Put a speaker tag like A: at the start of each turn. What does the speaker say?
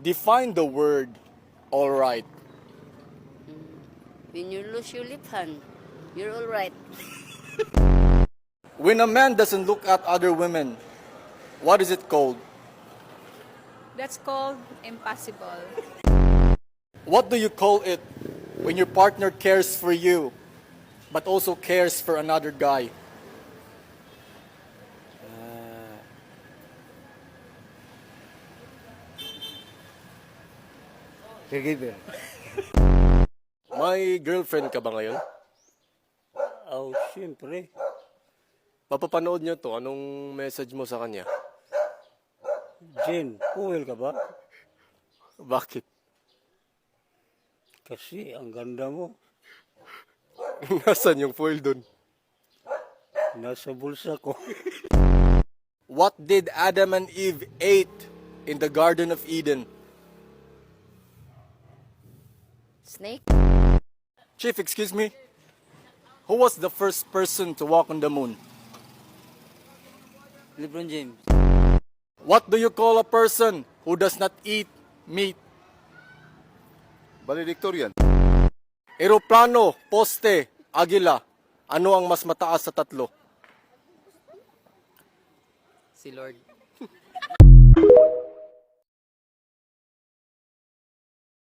A: Define the word all right.
B: When you lose your left hand, you're all right.
A: When a man doesn't look at other women, what is it called?
C: That's called impossible.
A: What do you call it when your partner cares for you, but also cares for another guy?
D: Caregiver.
A: May girlfriend ka ba ngayon?
D: Oh, siyempre.
A: Mapapanood niyo to. Anong message mo sa kanya?
D: Jen, puwel ka ba?
A: Bakit?
D: Kasi ang ganda mo.
A: Nasaan yung foil dun?
D: Nasa bulsa ko.
A: What did Adam and Eve ate in the Garden of Eden?
B: Snake?
A: Chief, excuse me? Who was the first person to walk on the moon?
E: LeBron James.
A: What do you call a person who does not eat meat?
F: Valedictorian.
A: Eroplano, poste, agila. Ano ang mas mataas sa tatlo?
E: Si Lord.